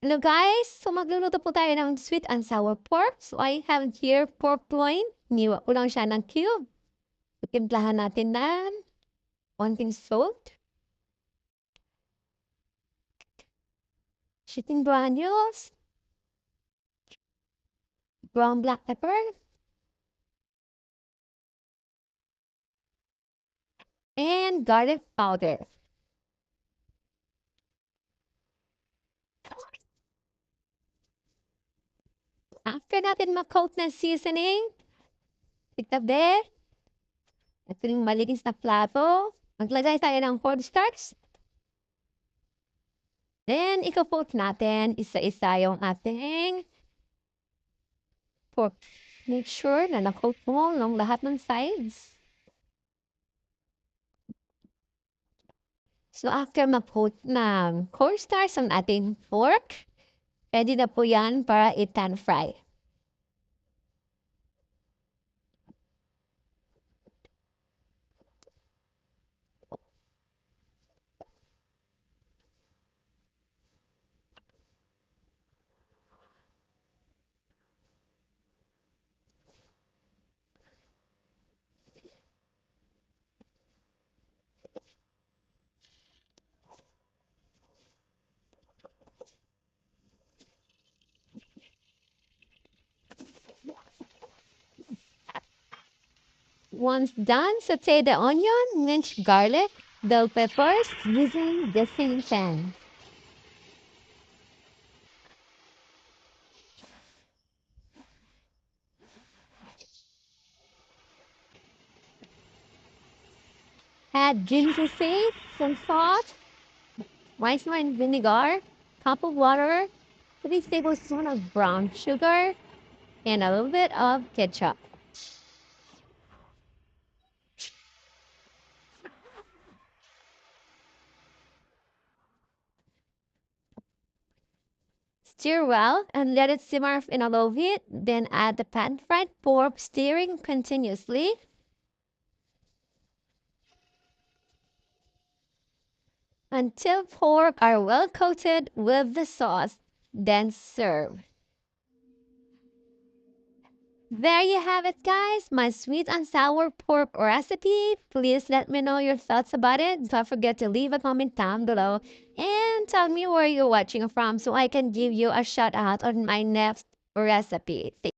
Hello guys! So magluluto po tayo ng sweet and sour pork. So I have here pork loin. Niwa ko lang siya ng cube. Timplahan natin ng konting salt, shitting granules, brown black pepper, and garlic powder. After natin ma-coat ng seasoning, itabi, at yung malinis na plato, maglagay tayo ng cornstarch. Then, iko-coat natin isa-isa yung ating pork. Make sure na na-coat mo ng lahat ng sides. So, after ma-coat ng cornstarch ang ating pork, ready na po yan para i-pan fry. Once done, saute the onion, minced garlic, bell peppers using the same pan. Add ginger seeds, some salt, rice wine vinegar, cup of water, 3 tablespoons of brown sugar, and a little bit of ketchup. Stir well and let it simmer in a low heat. Then add the pan-fried pork, stirring continuously until pork are well coated with the sauce. Then serve. There you have it, guys. My sweet and sour pork recipe. Please let me know your thoughts about it. Don't forget to leave a comment down below and tell me where you're watching from so I can give you a shout out on my next recipe.